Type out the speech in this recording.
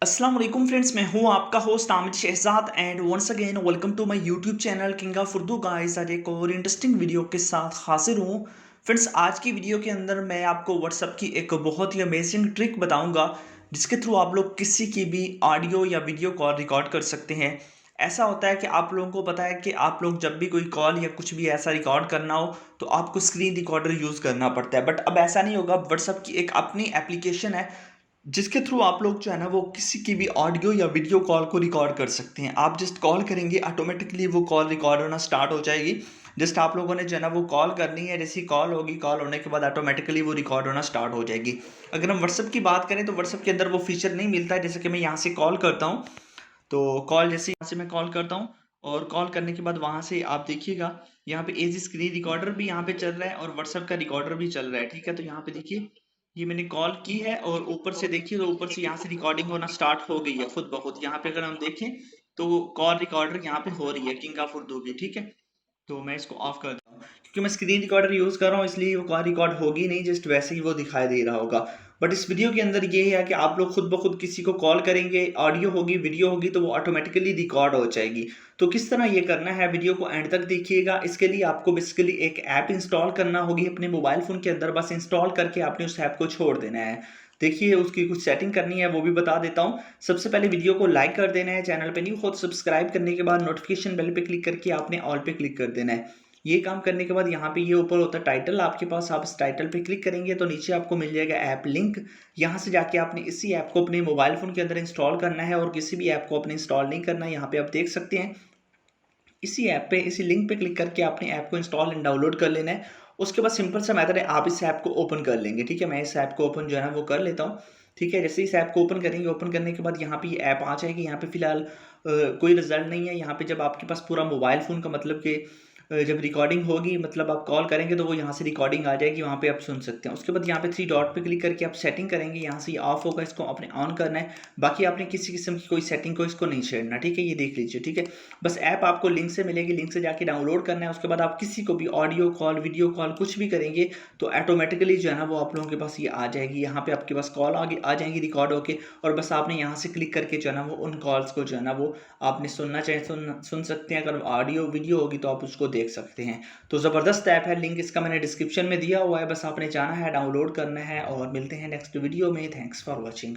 अस्सलाम वालेकुम फ्रेंड्स, मैं हूं आपका host Aamir Shahzad and once again welcome to my YouTube channel king of Urdu guys. आज एक और इंटरेस्टिंग वीडियो के साथ हाजिर हूं फ्रेंड्स। आज की वीडियो के अंदर मैं आपको व्हाट्सएप की एक बहुत ही अमेजिंग ट्रिक बताऊंगा जिसके थ्रू आप लोग किसी की भी ऑडियो या वीडियो कॉल रिकॉर्ड कर सकते हैं। ऐसा होता है कि आप लोगों को पता है कि आप लोग जब भी कोई कॉल या कुछ भी ऐसा रिकॉर्ड करना हो तो आपको स्क्रीन रिकॉर्डर यूज़ करना पड़ता है, बट अब ऐसा नहीं होगा। व्हाट्सएप की एक अपनी एप्लीकेशन है जिसके थ्रू आप लोग जो है ना वो किसी की भी ऑडियो या वीडियो कॉल को रिकॉर्ड कर सकते हैं। आप जस्ट कॉल करेंगे, ऑटोमेटिकली वो कॉल रिकॉर्ड होना स्टार्ट हो जाएगी। जस्ट आप लोगों ने जो है ना वो कॉल करनी है, जैसी कॉल होगी, कॉल होने के बाद ऑटोमेटिकली वो रिकॉर्ड होना स्टार्ट हो जाएगी। अगर हम व्हाट्सएप की बात करें तो व्हाट्सएप के अंदर वो फीचर नहीं मिलता है। जैसे कि मैं यहाँ से कॉल करता हूँ, तो कॉल जैसे यहाँ से मैं कॉल करता हूँ और कॉल करने के बाद वहाँ से आप देखिएगा यहाँ पे एज स्क्रीन रिकॉर्डर भी यहाँ पे चल रहा है और व्हाट्सएप का रिकॉर्डर भी चल रहा है। ठीक है, तो यहाँ पे देखिए ये मैंने कॉल की है और ऊपर से देखिए तो ऊपर से यहाँ से रिकॉर्डिंग होना स्टार्ट हो गई है खुद ब खुद। यहाँ पे अगर हम देखें तो कॉल रिकॉर्डर यहाँ पे हो रही है किंग ऑफ उर्दू की। ठीक है, तो मैं इसको ऑफ कर दूँ क्योंकि मैं स्क्रीन रिकॉर्डर यूज़ कर रहा हूँ, इसलिए वो कॉल रिकॉर्ड होगी नहीं, जस्ट वैसे ही वो दिखाई दे रहा होगा। बट इस वीडियो के अंदर ये है कि आप लोग खुद ब खुद किसी को कॉल करेंगे, ऑडियो होगी, वीडियो होगी, तो वो ऑटोमेटिकली रिकॉर्ड हो जाएगी। तो किस तरह ये करना है, वीडियो को एंड तक देखिएगा। इसके लिए आपको बेसिकली एक ऐप इंस्टॉल करना होगी अपने मोबाइल फ़ोन के अंदर। बस इंस्टॉल करके आपने उस ऐप को छोड़ देना है। देखिए उसकी कुछ सेटिंग करनी है, वो भी बता देता हूँ। सबसे पहले वीडियो को लाइक कर देना है, चैनल पे न्यू हो तो सब्सक्राइब करने के बाद नोटिफिकेशन बेल पे क्लिक करके आपने ऑल पे क्लिक कर देना है। ये काम करने के बाद यहाँ पे ये ऊपर होता है टाइटल आपके पास, आप इस टाइटल पे क्लिक करेंगे तो नीचे आपको मिल जाएगा ऐप लिंक। यहाँ से जाके आपने इसी ऐप को अपने मोबाइल फ़ोन के अंदर इंस्टॉल करना है और किसी भी ऐप को अपने इंस्टॉल नहीं करना है। यहाँ पे आप देख सकते हैं इसी ऐप पे, इसी लिंक पे क्लिक करके आपने ऐप को इंस्टॉल एंड डाउनलोड कर लेना है। उसके बाद सिंपल सा मेथड है, आप इस ऐप को ओपन कर लेंगे। ठीक है, मैं इस ऐप को ओपन जो है ना वो कर लेता हूँ। ठीक है, जैसे इस ऐप को ओपन करेंगे, ओपन करने के बाद यहाँ पे ये ऐप आ जाएगी। यहाँ पे फिलहाल कोई रिजल्ट नहीं है। यहाँ पे जब आपके पास पूरा मोबाइल फ़ोन का मतलब कि जब रिकॉर्डिंग होगी, मतलब आप कॉल करेंगे तो वो यहाँ से रिकॉर्डिंग आ जाएगी, वहाँ पे आप सुन सकते हैं। उसके बाद यहाँ पे थ्री डॉट पे क्लिक करके आप सेटिंग करेंगे, यहाँ से ये ऑफ होगा, इसको आपने ऑन करना है। बाकी आपने किसी किस्म की कोई सेटिंग को इसको नहीं छेड़ना। ठीक है, ये देख लीजिए। ठीक है, बस ऐप आपको लिंक से मिलेगी, लिंक से जाके डाउनलोड करना है। उसके बाद आप किसी को भी ऑडियो कॉल, वीडियो कॉल कुछ भी करेंगे तो ऑटोमेटिकली जो है ना वो आप लोगों के पास ये आ जाएगी। यहाँ पे आपके पास कॉल आ जाएंगी रिकॉर्ड होके, और बस आपने यहाँ से क्लिक करके जो है ना वो उन कॉल्स को जो है ना वो आपने सुनना चाहे सुन सकते हैं। अगर ऑडियो वीडियो होगी तो आप उसको देख सकते हैं। तो ज़बरदस्त ऐप है, लिंक इसका मैंने डिस्क्रिप्शन में दिया हुआ है, बस आपने जाना है, डाउनलोड करना है। और मिलते हैं नेक्स्ट वीडियो में। Thanks for watching.